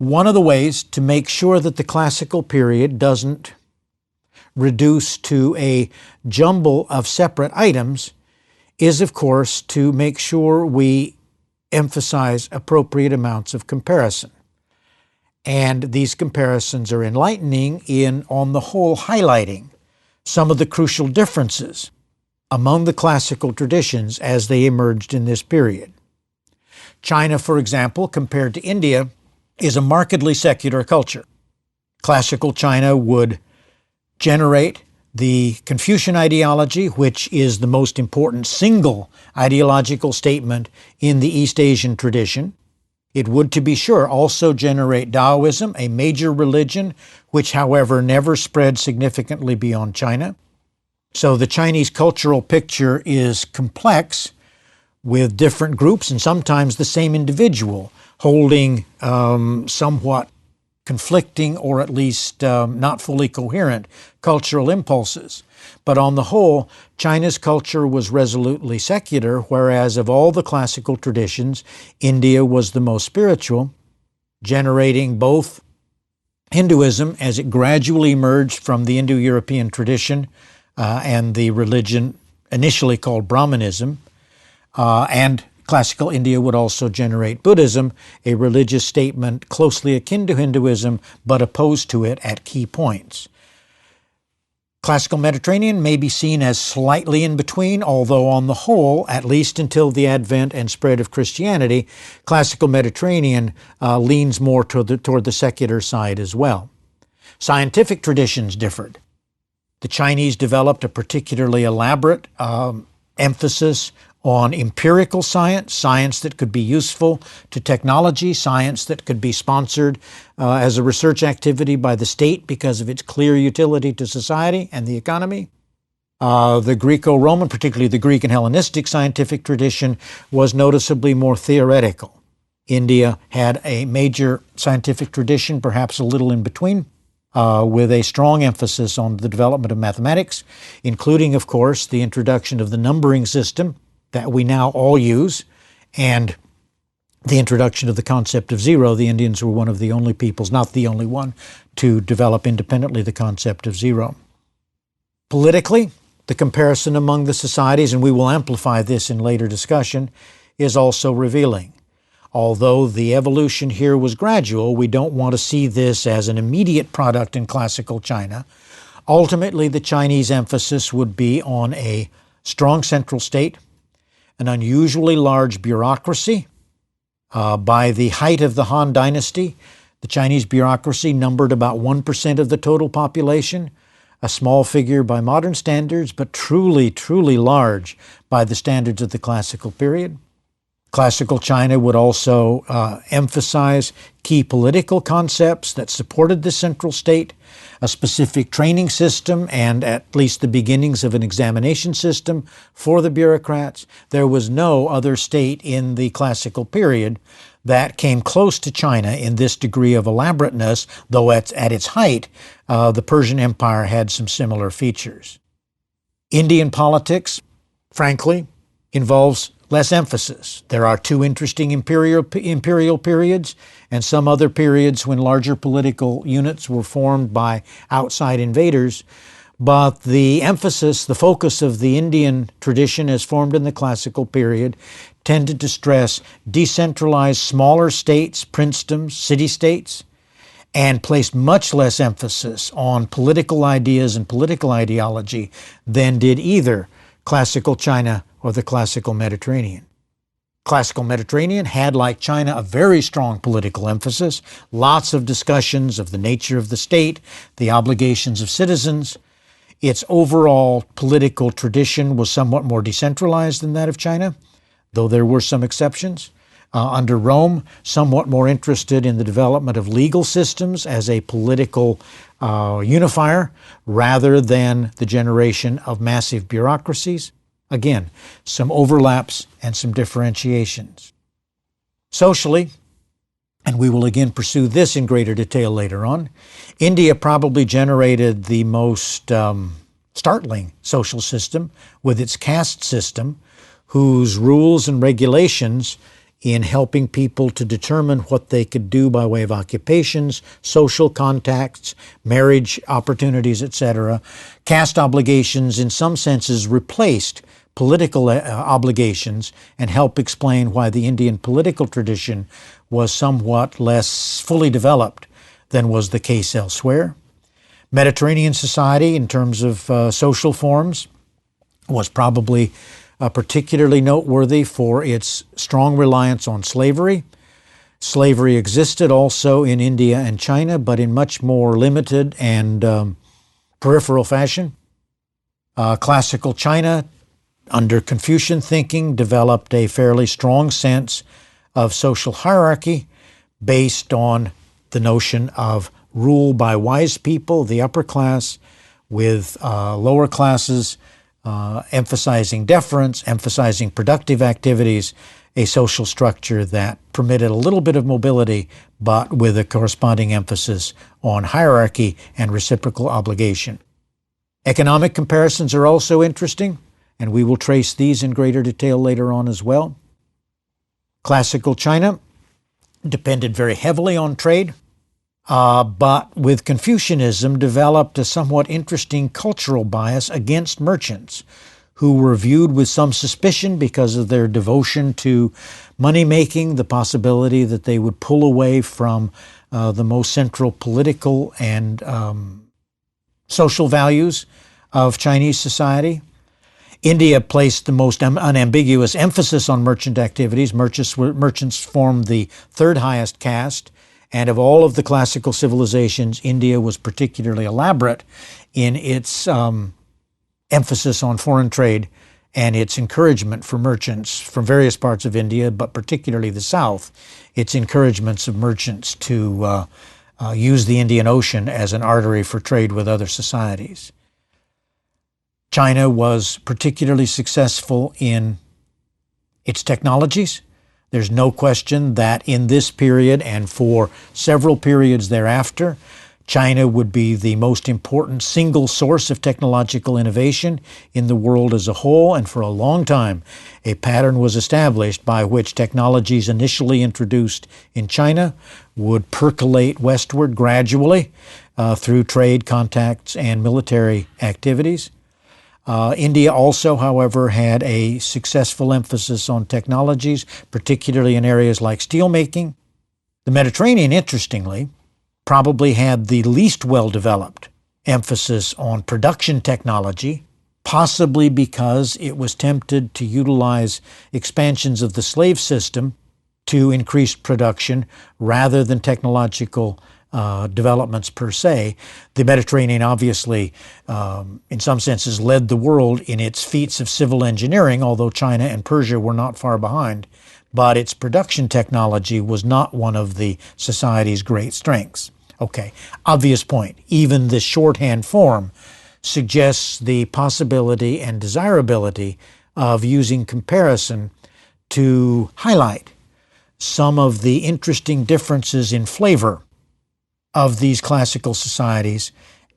One of the ways to make sure that the classical period doesn't reduce to a jumble of separate items is, of course, to make sure we emphasize appropriate amounts of comparison. And these comparisons are enlightening in, on the whole, highlighting some of the crucial differences among the classical traditions as they emerged in this period. China, for example, compared to India, is a markedly secular culture. Classical China would generate the Confucian ideology, which is the most important single ideological statement in the East Asian tradition. It would, to be sure, also generate Taoism, a major religion, which, however, never spread significantly beyond China. So the Chinese cultural picture is complex, with different groups and sometimes the same individual holding somewhat conflicting or at least not fully coherent cultural impulses. But on the whole, China's culture was resolutely secular, whereas of all the classical traditions, India was the most spiritual, generating both Hinduism as it gradually emerged from the Indo-European tradition and the religion initially called Brahmanism, and classical India would also generate Buddhism, a religious statement closely akin to Hinduism, but opposed to it at key points. Classical Mediterranean may be seen as slightly in between, although on the whole, at least until the advent and spread of Christianity, classical Mediterranean leans more toward the secular side as well. Scientific traditions differed. The Chinese developed a particularly elaborate emphasis on empirical science, science that could be useful to technology, science that could be sponsored as a research activity by the state because of its clear utility to society and the economy. The Greco-Roman, particularly the Greek and Hellenistic scientific tradition, was noticeably more theoretical. India had a major scientific tradition, perhaps a little in between, with a strong emphasis on the development of mathematics, including, of course, the introduction of the numbering system that we now all use, and the introduction of the concept of zero. The Indians were one of the only peoples, not the only one, to develop independently the concept of zero. Politically, the comparison among the societies, and we will amplify this in later discussion, is also revealing. Although the evolution here was gradual, we don't want to see this as an immediate product in classical China. Ultimately, the Chinese emphasis would be on a strong central state, an unusually large bureaucracy. By the height of the Han Dynasty, the Chinese bureaucracy numbered about 1% of the total population, a small figure by modern standards, but truly, truly large by the standards of the classical period. Classical China would also emphasize key political concepts that supported the central state, a specific training system, and at least the beginnings of an examination system for the bureaucrats. There was no other state in the classical period that came close to China in this degree of elaborateness, though at its height, the Persian Empire had some similar features. Indian politics, frankly, involves less emphasis. There are two interesting imperial periods and some other periods when larger political units were formed by outside invaders. But the emphasis, the focus of the Indian tradition as formed in the classical period tended to stress decentralized smaller states, princedoms, city-states, and placed much less emphasis on political ideas and political ideology than did either classical China or the classical Mediterranean. Classical Mediterranean had, like China, a very strong political emphasis, lots of discussions of the nature of the state, the obligations of citizens. Its overall political tradition was somewhat more decentralized than that of China, though there were some exceptions. Under Rome, somewhat more interested in the development of legal systems as a political unifier rather than the generation of massive bureaucracies. Again, some overlaps and some differentiations. Socially, and we will again pursue this in greater detail later on, India probably generated the most startling social system with its caste system, whose rules and regulations in helping people to determine what they could do by way of occupations, social contacts, marriage opportunities, etc. Caste obligations, in some senses, replaced political obligations and help explain why the Indian political tradition was somewhat less fully developed than was the case elsewhere. Mediterranean society, in terms of social forms, was probably particularly noteworthy for its strong reliance on slavery. Slavery existed also in India and China, but in much more limited and peripheral fashion. Classical China, under Confucian thinking, developed a fairly strong sense of social hierarchy based on the notion of rule by wise people, the upper class, with lower classes emphasizing deference, emphasizing productive activities, a social structure that permitted a little bit of mobility, but with a corresponding emphasis on hierarchy and reciprocal obligation. Economic comparisons are also interesting, and we will trace these in greater detail later on as well. Classical China depended very heavily on trade, but with Confucianism developed a somewhat interesting cultural bias against merchants, who were viewed with some suspicion because of their devotion to money-making, the possibility that they would pull away from the most central political and social values of Chinese society. India placed the most unambiguous emphasis on merchant activities. Merchants formed the third highest caste, and of all of the classical civilizations, India was particularly elaborate in its emphasis on foreign trade and its encouragement for merchants from various parts of India, but particularly the south, its encouragements of merchants to use the Indian Ocean as an artery for trade with other societies. China was particularly successful in its technologies. There's no question that in this period and for several periods thereafter, China would be the most important single source of technological innovation in the world as a whole, and for a long time, a pattern was established by which technologies initially introduced in China would percolate westward gradually through trade, contacts, and military activities. India also, however, had a successful emphasis on technologies, particularly in areas like steelmaking. The Mediterranean, interestingly, probably had the least well-developed emphasis on production technology, possibly because it was tempted to utilize expansions of the slave system to increase production rather than technological developments per se. The Mediterranean obviously, in some senses, led the world in its feats of civil engineering, although China and Persia were not far behind. But its production technology was not one of the society's great strengths. Okay, obvious point. Even the shorthand form suggests the possibility and desirability of using comparison to highlight some of the interesting differences in flavor of these classical societies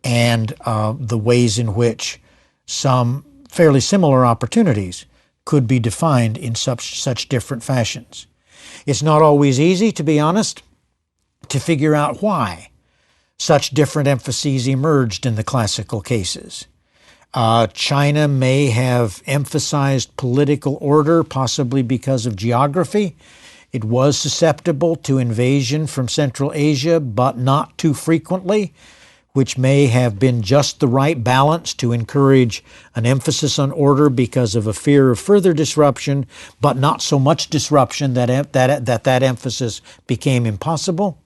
and the ways in which some fairly similar opportunities could be defined in such different fashions. It's not always easy, to be honest, to figure out why such different emphases emerged in the classical cases. China may have emphasized political order, possibly because of geography. It was susceptible to invasion from Central Asia, but not too frequently, which may have been just the right balance to encourage an emphasis on order because of a fear of further disruption, but not so much disruption that emphasis became impossible.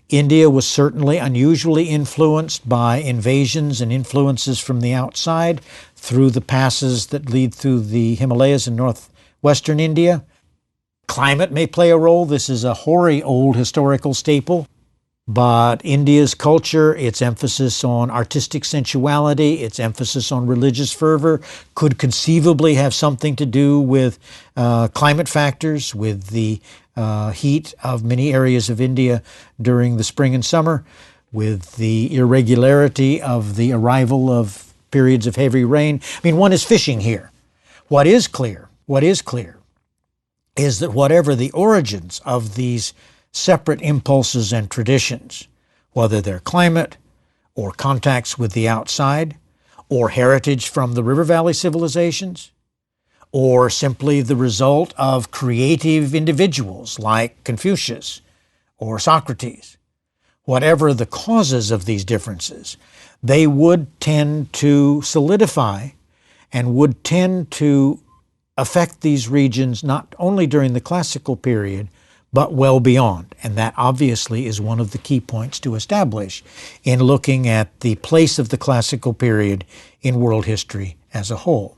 India was certainly unusually influenced by invasions and influences from the outside through the passes that lead through the Himalayas in northwestern India. Climate may play a role. This is a hoary old historical staple. But India's culture, its emphasis on artistic sensuality, its emphasis on religious fervor, could conceivably have something to do with climate factors, with the heat of many areas of India during the spring and summer, with the irregularity of the arrival of periods of heavy rain. I mean, one is fishing here. What is clear is that whatever the origins of these separate impulses and traditions, whether they're climate or contacts with the outside or heritage from the River Valley civilizations, or simply the result of creative individuals like Confucius or Socrates, whatever the causes of these differences, they would tend to solidify and would tend to affect these regions not only during the classical period, but well beyond. And that obviously is one of the key points to establish in looking at the place of the classical period in world history as a whole.